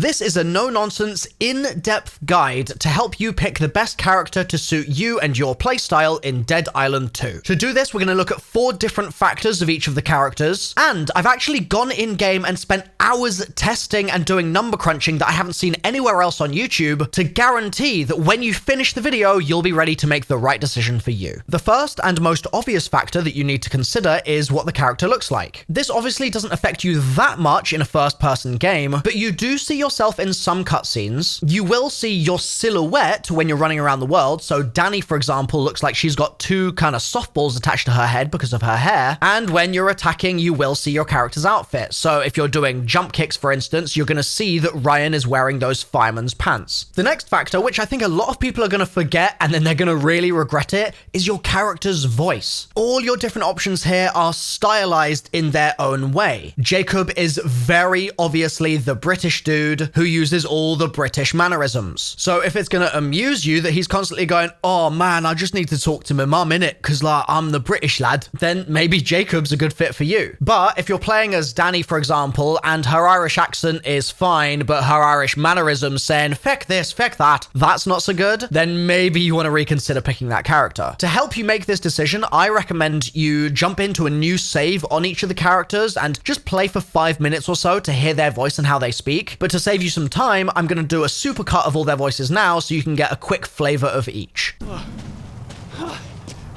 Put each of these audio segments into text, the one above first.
This is a no-nonsense, in-depth guide to help you pick the best character to suit you and your playstyle in Dead Island 2. To do this, we're going to look at 4 different factors of each of the characters, and I've actually gone in-game and spent hours testing and doing number crunching that I haven't seen anywhere else on YouTube to guarantee that when you finish the video, you'll be ready to make the right decision for you. The first and most obvious factor that you need to consider is what the character looks like. This obviously doesn't affect you that much in a first-person game, but you do see yourself in some cutscenes. You will see your silhouette when you're running around the world, so Dani, for example, looks like she's got 2 kind of softballs attached to her head because of her hair, and when you're attacking, you will see your character's outfit. So if you're doing jump kicks, for instance, you're going to see that Ryan is wearing those fireman's pants. The next factor, which I think a lot of people are going to forget and then they're going to really regret it, is your character's voice. All your different options here are stylized in their own way. Jacob is very obviously the British dude who uses all the British mannerisms. So if it's going to amuse you that he's constantly going, oh man, I just need to talk to my mum, innit, because like I'm the British lad, then maybe Jacob's a good fit for you. But if you're playing as Dani, for example, and her Irish accent is fine, but her Irish mannerisms saying, feck this, feck that, that's not so good, then maybe you want to reconsider picking that character. To help you make this decision, I recommend you jump into a new save on each of the characters and just play for 5 minutes or so to hear their voice and how they speak. But to save you some time, I'm going to do a supercut of all their voices now so you can get a quick flavor of each.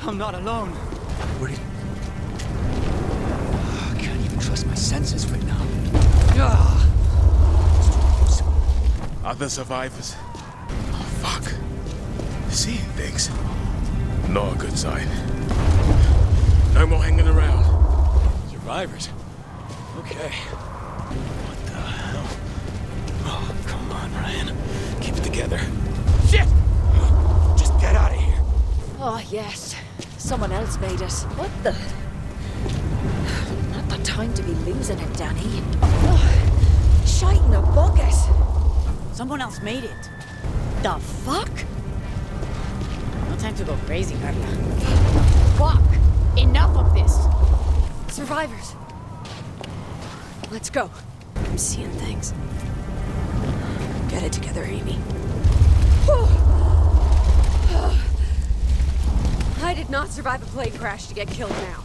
I'm not alone. I can't even trust my senses right now. Other survivors? Oh, fuck. Seeing things. Not a good sign. No more hanging around. Survivors? Okay. What the hell? Oh, come on, Ryan. Keep it together. Shit! Just get out of here. Oh, yes. Someone else made it. What the? Not the time to be losing it, Dani. Oh, shite in a bucket. Someone else made it. The fuck? No time to go crazy, Carla. Fuck! Enough of this! Survivors. Let's go. I'm seeing things. Get it together, Amy. I did not survive a plane crash to get killed now.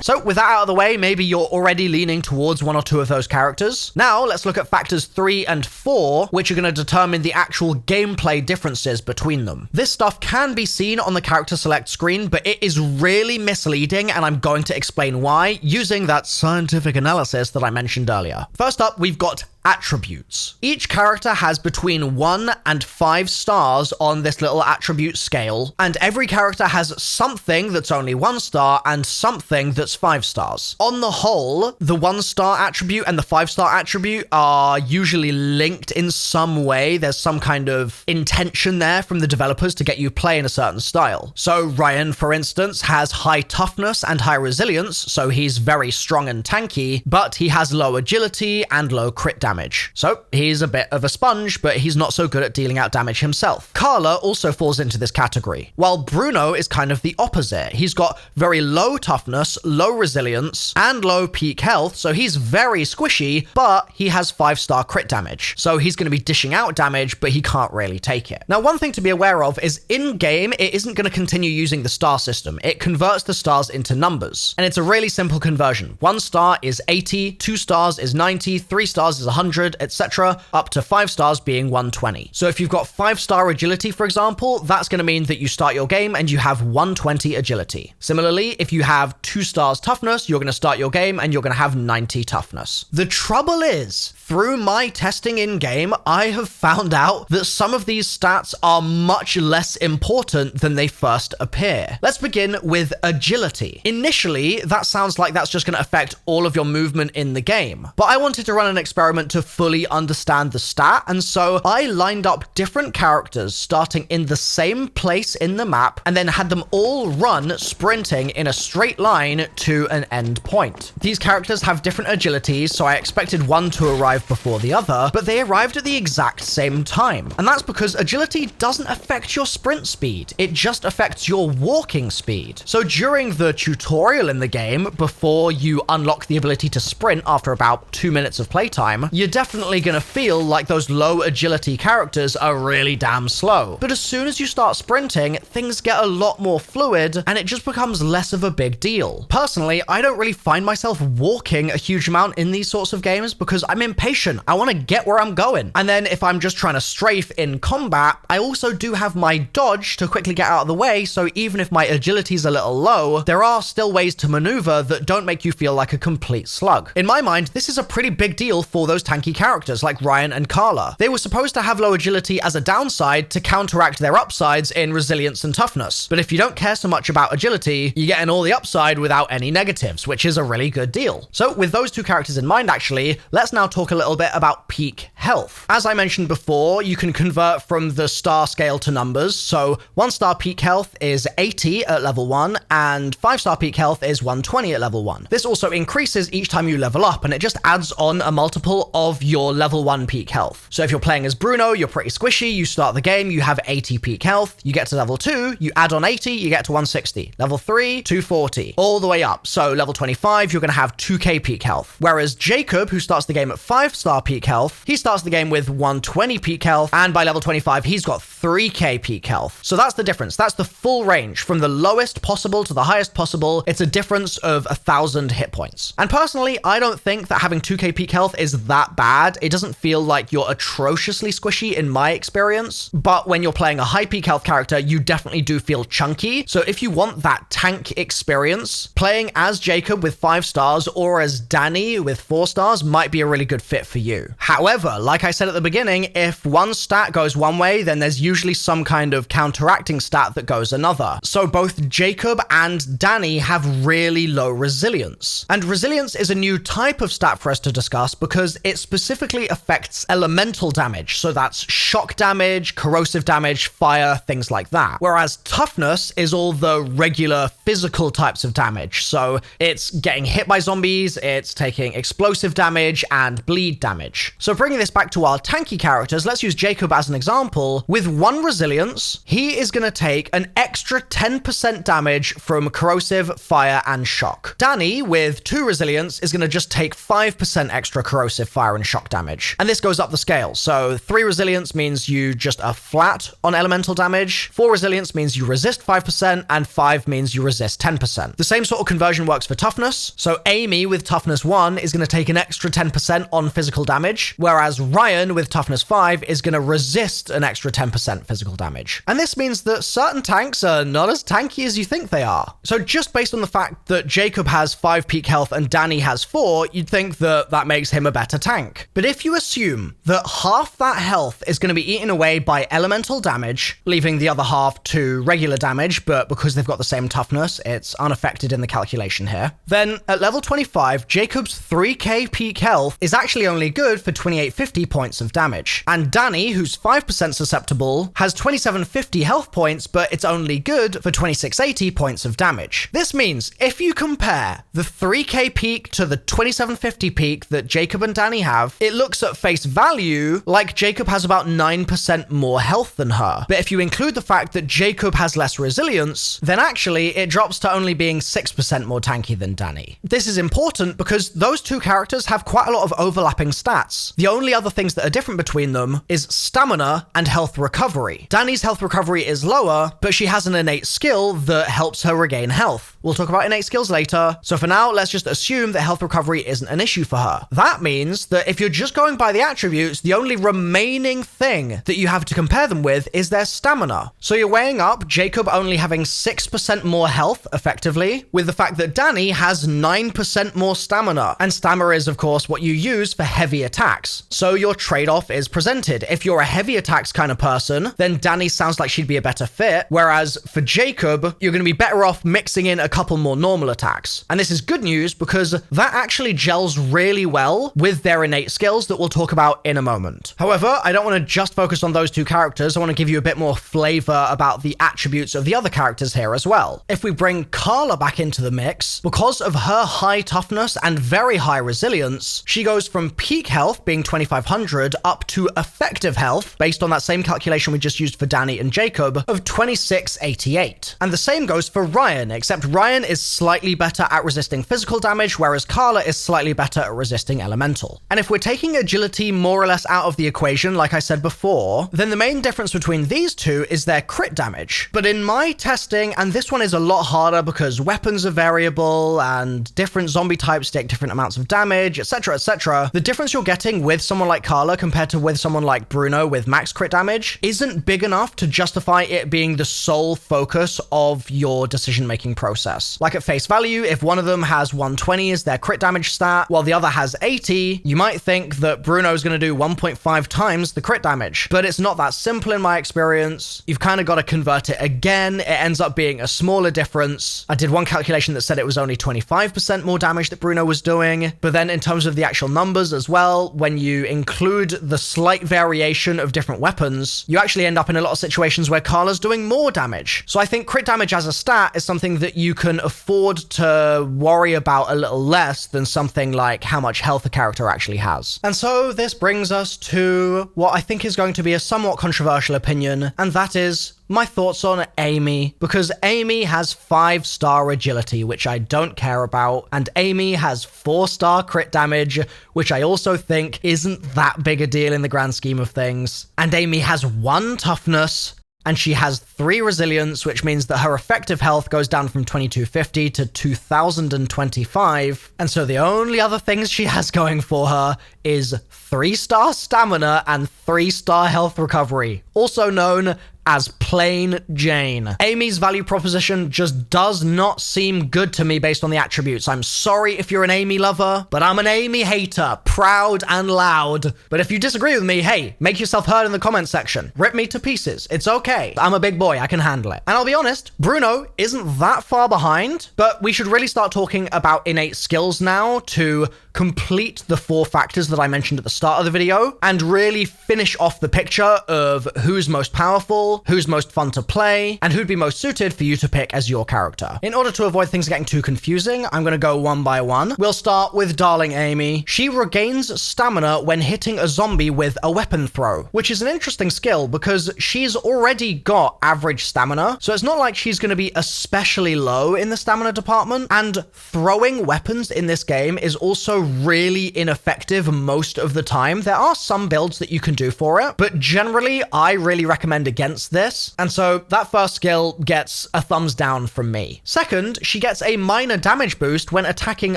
So with that out of the way, maybe you're already leaning towards 1 or 2 of those characters. Now let's look at factors 3 and 4, which are going to determine the actual gameplay differences between them. This stuff can be seen on the character select screen, but it is really misleading, and I'm going to explain why using that scientific analysis that I mentioned earlier. First up, we've got attributes. Each character has between 1 and 5 stars on this little attribute scale, and every character has something that's only 1 star and something that's 5 stars. On the whole, the 1-star attribute and the 5-star attribute are usually linked in some way. There's some kind of intention there from the developers to get you playing a certain style. So Ryan, for instance, has high toughness and high resilience, so he's very strong and tanky, but he has low agility and low crit damage. So he's a bit of a sponge, but he's not so good at dealing out damage himself. Carla also falls into this category, while Bruno is kind of the opposite. He's got very low toughness, low resilience, and low peak health, so he's very squishy, but he has 5-star crit damage. So he's going to be dishing out damage, but he can't really take it. Now, one thing to be aware of is in-game, it isn't going to continue using the star system. It converts the stars into numbers, and it's a really simple conversion. 1 star is 80, 2 stars is 90, 3 stars is 100, etc., up to 5 stars being 120. So if you've got 5-star agility, for example, that's going to mean that you start your game and you have 120 agility. Similarly, if you have 2 stars toughness, you're going to start your game and you're going to have 90 toughness. The trouble is, through my testing in-game, I have found out that some of these stats are much less important than they first appear. Let's begin with agility. Initially, that sounds like that's just going to affect all of your movement in the game, but I wanted to run an experiment to fully understand the stat, and so I lined up different characters starting in the same place in the map and then had them all run sprinting in a straight line to an end point. These characters have different agilities, so I expected one to arrive before the other, but they arrived at the exact same time. And that's because agility doesn't affect your sprint speed, it just affects your walking speed. So during the tutorial in the game, before you unlock the ability to sprint after about 2 minutes of playtime, you you're definitely gonna feel like those low agility characters are really damn slow. But as soon as you start sprinting, things get a lot more fluid and it just becomes less of a big deal. Personally, I don't really find myself walking a huge amount in these sorts of games because I'm impatient. I want to get where I'm going. And then if I'm just trying to strafe in combat, I also do have my dodge to quickly get out of the way, so even if my agility's a little low, there are still ways to maneuver that don't make you feel like a complete slug. In my mind, this is a pretty big deal for those tanky characters like Ryan and Carla. They were supposed to have low agility as a downside to counteract their upsides in resilience and toughness. But if you don't care so much about agility, you're getting all the upside without any negatives, which is a really good deal. So with those two characters in mind, actually, let's now talk a little bit about peak health. As I mentioned before, you can convert from the star scale to numbers. So 1-star peak health is 80 at level 1 and 5-star peak health is 120 at level 1. This also increases each time you level up and it just adds on a multiple of your level 1 peak health. So if you're playing as Bruno, you're pretty squishy, you start the game, you have 80 peak health, you get to level 2, you add on 80, you get to 160. Level 3, 240, all the way up. So level 25, you're going to have 2k peak health. Whereas Jacob, who starts the game at 5-star peak health, he starts the game with 120 peak health, and by level 25, he's got 3k peak health. So that's the difference. That's the full range from the lowest possible to the highest possible. It's a difference of 1,000 hit points. And personally, I don't think that having 2k peak health is that bad. It doesn't feel like you're atrociously squishy in my experience, but when you're playing a high peak health character, you definitely do feel chunky. So if you want that tank experience, playing as Jacob with 5 stars or as Dani with 4 stars might be a really good fit for you. However, like I said at the beginning, if one stat goes one way, then there's usually some kind of counteracting stat that goes another. So both Jacob and Dani have really low resilience. And resilience is a new type of stat for us to discuss because it specifically affects elemental damage. So that's shock damage, corrosive damage, fire, things like that. Whereas toughness is all the regular physical types of damage. So it's getting hit by zombies, it's taking explosive damage and bleed damage. So bringing this back to our tanky characters, let's use Jacob as an example. With 1 resilience, he is going to take an extra 10% damage from corrosive, fire, and shock. Dani, with 2 resilience, is going to just take 5% extra corrosive, fire, and shock damage. And this goes up the scale. So 3 resilience means you just are flat on elemental damage, 4 resilience means you resist 5%, and 5 means you resist 10%. The same sort of conversion works for toughness. So Amy with toughness 1 is going to take an extra 10% on physical damage, whereas Ryan with toughness 5 is going to resist an extra 10% physical damage. And this means that certain tanks are not as tanky as you think they are. So just based on the fact that Jacob has 5 peak health and Dani has 4, you'd think that that makes him a better tank. But if you assume that half that health is going to be eaten away by elemental damage, leaving the other half to regular damage, but because they've got the same toughness, it's unaffected in the calculation here, then at level 25, Jacob's 3k peak health is actually only good for 2850 points of damage. And Dani, who's 5% susceptible, has 2750 health points, but it's only good for 2680 points of damage. This means if you compare the 3k peak to the 2750 peak that Jacob and Dani have, it looks at face value like Jacob has about 9% more health than her. But if you include the fact that Jacob has less resilience, then actually it drops to only being 6% more tanky than Dani. This is important because those two characters have quite a lot of overlapping stats. The only other things that are different between them is stamina and health recovery. Dani's health recovery is lower, but she has an innate skill that helps her regain health. We'll talk about innate skills later, so for now, let's just assume that health recovery isn't an issue for her. That means that if you're just going by the attributes, the only remaining thing that you have to compare them with is their stamina. So you're weighing up Jacob only having 6% more health, effectively, with the fact that Dani has 9% more stamina. And stamina is, of course, what you use for heavy attacks. So your trade-off is presented. If you're a heavy attacks kind of person, then Dani sounds like she'd be a better fit, whereas for Jacob, you're going to be better off mixing in a couple more normal attacks. And this is good news because that actually gels really well with their innate skills that we'll talk about in a moment. However, I don't want to just focus on those two characters. I want to give you a bit more flavor about the attributes of the other characters here as well. If we bring Carla back into the mix, because of her high toughness and very high resilience, she goes from peak health being 2500 up to effective health, based on that same calculation we just used for Dani and Jacob, of 2688. And the same goes for Ryan, except Ryan Ryan is slightly better at resisting physical damage, whereas Carla is slightly better at resisting elemental. And if we're taking agility more or less out of the equation, like I said before, then the main difference between these two is their crit damage. But in my testing, and this one is a lot harder because weapons are variable and different zombie types take different amounts of damage, etc., etc., the difference you're getting with someone like Carla compared to with someone like Bruno with max crit damage isn't big enough to justify it being the sole focus of your decision-making process. Like at face value, if one of them has 120 as their crit damage stat, while the other has 80, you might think that Bruno's going to do 1.5 times the crit damage. But it's not that simple in my experience. You've kind of got to convert it again. It ends up being a smaller difference. I did one calculation that said it was only 25% more damage that Bruno was doing. But then in terms of the actual numbers as well, when you include the slight variation of different weapons, you actually end up in a lot of situations where Carla's doing more damage. So I think crit damage as a stat is something that you can afford to worry about a little less than something like how much health a character actually has. And so this brings us to what I think is going to be a somewhat controversial opinion, and that is my thoughts on Amy, because Amy has 5-star agility, which I don't care about, and Amy has 4-star crit damage, which I also think isn't that big a deal in the grand scheme of things. And Amy has 1 toughness, and she has 3 resilience, which means that her effective health goes down from 2250 to 2025. And so the only other things she has going for her is 3-star stamina and 3-star health recovery, also known as plain Jane. Amy's value proposition just does not seem good to me based on the attributes. I'm sorry if you're an Amy lover, but I'm an Amy hater, proud and loud. But if you disagree with me, hey, make yourself heard in the comment section. Rip me to pieces. It's okay. I'm a big boy. I can handle it. And I'll be honest, Bruno isn't that far behind, but we should really start talking about innate skills now to complete the 4 factors that I mentioned at the start of the video and really finish off the picture of who's most powerful, who's most fun to play, and who'd be most suited for you to pick as your character. In order to avoid things getting too confusing, I'm going to go one by one. We'll start with darling Amy. She regains stamina when hitting a zombie with a weapon throw, which is an interesting skill because she's already got average stamina, so it's not like she's going to be especially low in the stamina department, and throwing weapons in this game is also really ineffective most of the time. There are some builds that you can do for it, but generally I really recommend against this, and so that first skill gets a thumbs down from me. Second, she gets a minor damage boost when attacking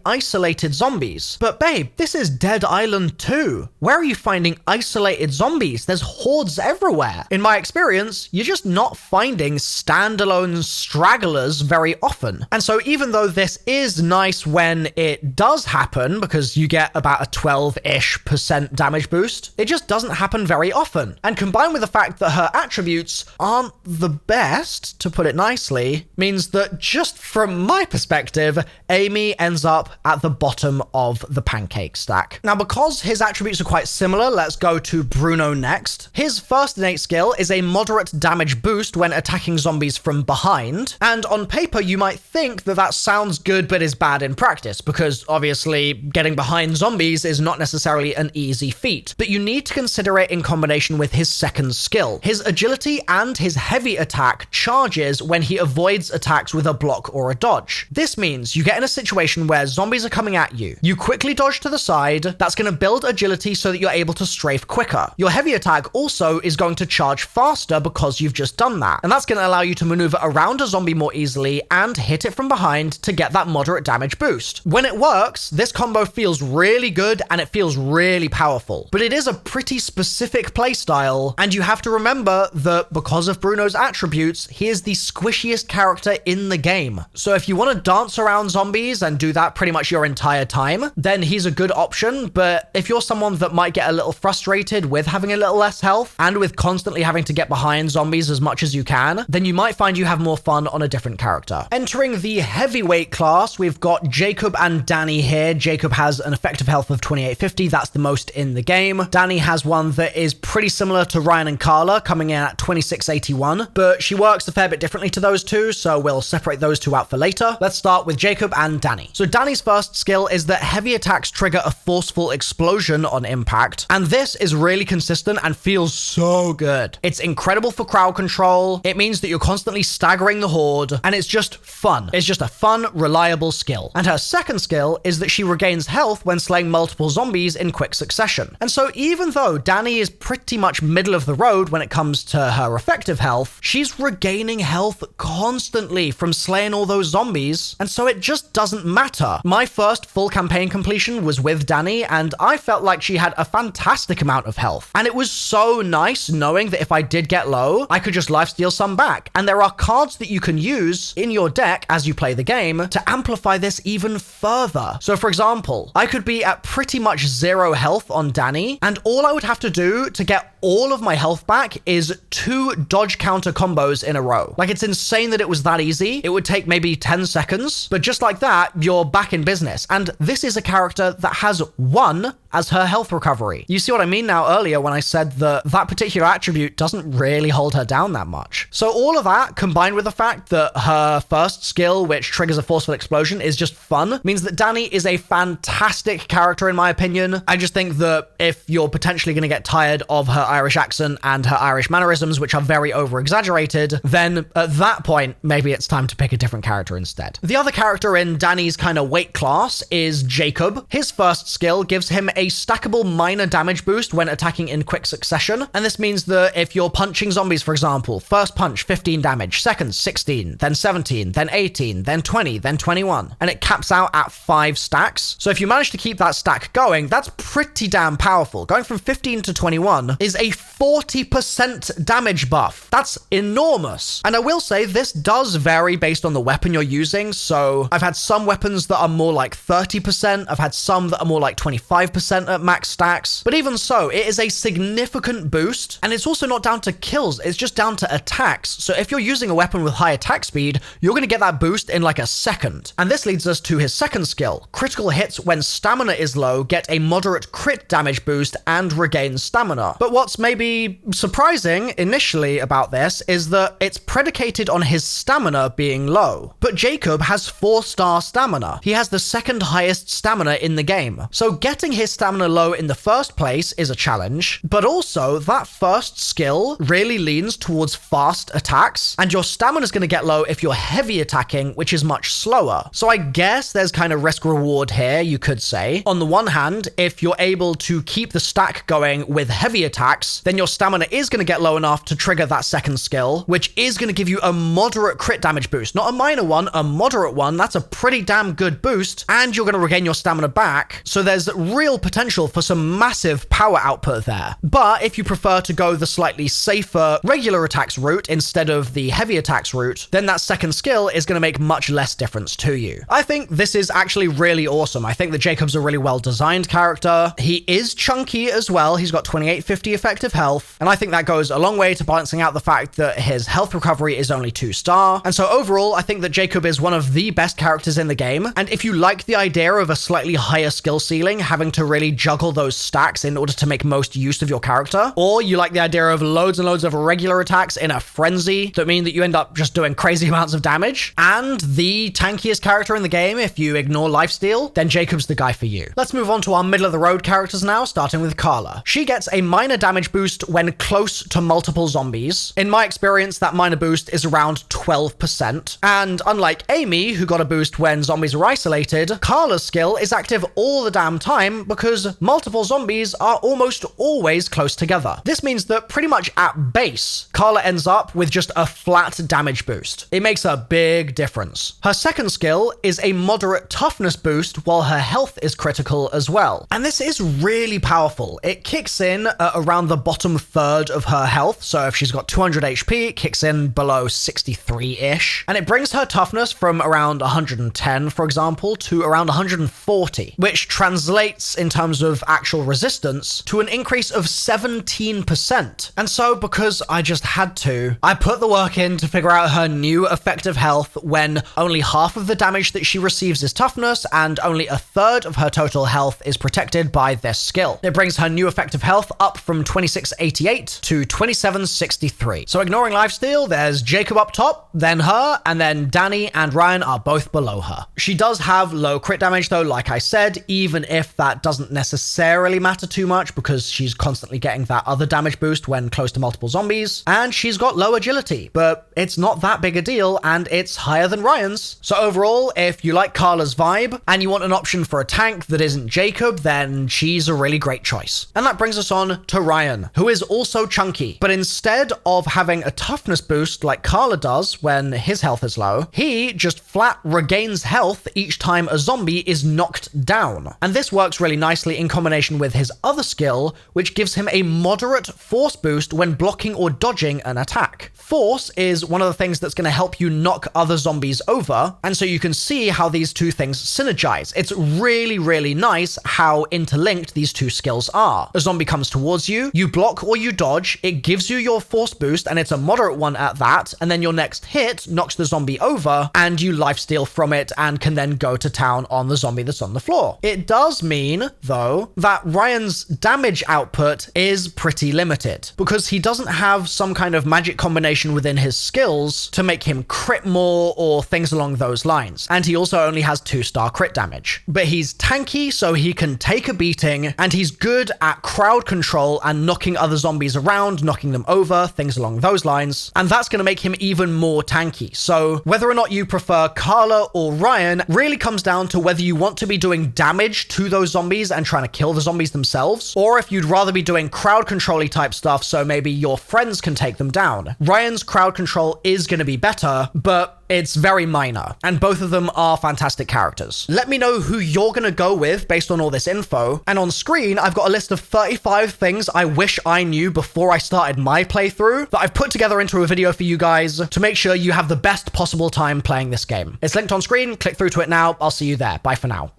isolated zombies. But babe, this is Dead Island 2. Where are you finding isolated zombies? There's hordes everywhere. In my experience, you're just not finding standalone stragglers very often. And so even though this is nice when it does happen, because you get about a 12-ish% damage boost, it just doesn't happen very often. And combined with the fact that her attributes aren't the best, to put it nicely, means that just from my perspective, Amy ends up at the bottom of the pancake stack. Now, because his attributes are quite similar, let's go to Bruno next. His first innate skill is a moderate damage boost when attacking zombies from behind. And on paper, you might think that that sounds good but is bad in practice, because obviously getting behind zombies is not necessarily an easy feat. But you need to consider it in combination with his second skill. His agility and his heavy attack charges when he avoids attacks with a block or a dodge. This means you get in a situation where zombies are coming at you. You quickly dodge to the side. That's going to build agility so that you're able to strafe quicker. Your heavy attack also is going to charge faster because you've just done that. And that's going to allow you to maneuver around a zombie more easily and hit it from behind to get that moderate damage boost. When it works, this combo feels really good and it feels really powerful. But it is a pretty specific playstyle, and you have to remember that because of Bruno's attributes, he is the squishiest character in the game. So if you want to dance around zombies and do that pretty much your entire time, then he's a good option. But if you're someone that might get a little frustrated with having a little less health and with constantly having to get behind zombies as much as you can, then you might find you have more fun on a different character. Entering the heavyweight class, we've got Jacob and Dani here. Jacob has an effective health of 2850. That's the most in the game. Dani has one that is pretty similar to Ryan and behind Carla, coming in at 2681, but she works a fair bit differently to those two, so we'll separate those two out for later. Let's start with Jacob and Dani. So Dani's first skill is that heavy attacks trigger a forceful explosion on impact, and this is really consistent and feels so good. It's incredible for crowd control, it means that you're constantly staggering the horde, and it's just fun. It's just a fun, reliable skill. And her second skill is that she regains health when slaying multiple zombies in quick succession. And so even though Dani is pretty much middle of the road when it comes to her effective health, she's regaining health constantly from slaying all those zombies, and so it just doesn't matter. My first full campaign completion was with Dani, and I felt like she had a fantastic amount of health. And it was so nice knowing that if I did get low, I could just lifesteal some back. And there are cards that you can use in your deck as you play the game to amplify this even further. So for example, I could be at pretty much 0 health on Dani, and all I would have to do to get all of my health back is 2 dodge counter combos in a row. Like, it's insane that it was that easy. It would take maybe 10 seconds, but just like that, you're back in business. And this is a character that has 1 as her health recovery. You see what I mean now earlier when I said that that particular attribute doesn't really hold her down that much. So all of that, combined with the fact that her first skill, which triggers a forceful explosion, is just fun, means that Dani is a fantastic character in my opinion. I just think that if you're potentially going to get tired of her Irish accent and her Irish mannerisms, which are very over-exaggerated, then at that point, maybe it's time to pick a different character instead. The other character in Dani's kind of weight class is Jacob. His first skill gives him a stackable minor damage boost when attacking in quick succession, and this means that if you're punching zombies, for example, first punch 15 damage, second 16, then 17, then 18, then 20, then 21, and it caps out at 5 stacks. So if you manage to keep that stack going, that's pretty damn powerful. Going from 15 to 21 is a 40% damage buff. That's enormous. And I will say this does vary based on the weapon you're using. So I've had some weapons that are more like 30%. I've had some that are more like 25% at max stacks. But even so, it is a significant boost. And it's also not down to kills. It's just down to attacks. So if you're using a weapon with high attack speed, you're going to get that boost in like a second. And this leads us to his second skill. Critical hits when stamina is low get a moderate crit damage boost and regain stamina. But what's maybe surprising initially about this is that it's predicated on his stamina being low. But Jacob has 4-star stamina. He has the second highest stamina in the game. So getting his stamina low in the first place is a challenge, but also that first skill really leans towards fast attacks, and your stamina is going to get low if you're heavy attacking, which is much slower. So I guess there's kind of risk reward here, you could say. On the one hand, if you're able to keep the stack going with heavy attacks, then your stamina is going to get low enough to trigger that second skill, which is going to give you a moderate crit damage boost. Not a minor one, a moderate one. That's a pretty damn good boost, and you're going to regain your stamina back. So there's real potential for some massive power output there. But if you prefer to go the slightly safer regular attacks route instead of the heavy attacks route, then that second skill is going to make much less difference to you. I think this is actually really awesome. I think that Jacob's a really well-designed character. He is chunky as well. He's got 2850 effective health, and I think that goes a long way to balancing out the fact that his health recovery is only 2-star. And so overall, I think that Jacob is one of the best characters in the game. And if you like the idea of a slightly higher skill ceiling, having to really juggle those stacks in order to make most use of your character, or you like the idea of loads and loads of regular attacks in a frenzy that mean that you end up just doing crazy amounts of damage, and the tankiest character in the game if you ignore lifesteal, then Jacob's the guy for you. Let's move on to our middle of the road characters now, starting with Carla. She gets a minor damage boost when close to multiple zombies. In my experience, that minor boost is around 12%. And unlike Amy, who got a boost when zombies were isolated, Carla's skill is active all the damn time because multiple zombies are almost always close together. This means that pretty much at base, Carla ends up with just a flat damage boost. It makes a big difference. Her second skill is a moderate toughness boost while her health is critical as well. And this is really powerful. It kicks in around the bottom third of her health. So if she's got 200 HP, it kicks in below 63-ish. And it brings her toughness from around 110, for example, to around 140, which translates in terms of actual resistance to an increase of 17%. And so because I just had to, I put the work in to figure out her new effective health when only half of the damage that she receives is toughness and only a third of her total health is protected by this skill. It brings her new effective health up from 2688 2758 to 2763. So ignoring lifesteal, there's Jacob up top, then her, and then Dani and Ryan are both below her. She does have low crit damage though, like I said, even if that doesn't necessarily matter too much because she's constantly getting that other damage boost when close to multiple zombies, and she's got low agility, but it's not that big a deal and it's higher than Ryan's. So overall, if you like Carla's vibe and you want an option for a tank that isn't Jacob, then she's a really great choice. And that brings us on to Ryan, who is also chunky, but instead of having a toughness boost like Carla does when his health is low, he just flat regains health each time a zombie is knocked down. And this works really nicely in combination with his other skill, which gives him a moderate force boost when blocking or dodging an attack. Force is one of the things that's going to help you knock other zombies over, and so you can see how these two things synergize. It's really, really nice how interlinked these two skills are. A zombie comes towards you, you block or you dodge, it gives you your force boost, and it's a moderate one at that, and then your next hit knocks the zombie over, and you lifesteal from it and can then go to town on the zombie that's on the floor. It does mean, though, that Ryan's damage output is pretty limited, because he doesn't have some kind of magic combination within his skills to make him crit more or things along those lines, and he also only has 2-star crit damage. But he's tanky, so he can take a beating, and he's good at crowd control and knocking other zombies around, knocking them over, things along those lines, and that's going to make him even more tanky. So whether or not you prefer Carla or Ryan really comes down to whether you want to be doing damage to those zombies and trying to kill the zombies themselves, or if you'd rather be doing crowd control-y type stuff so maybe your friends can take them down. Ryan's crowd control is going to be better, but it's very minor, and both of them are fantastic characters. Let me know who you're going to go with based on all this info, and on screen I've got a list of 35 things I wish I knew before I started my playthrough that I've put together into a video for you guys to make sure you have the best possible time playing this game. It's linked on screen, click through to it now, I'll see you there, bye for now.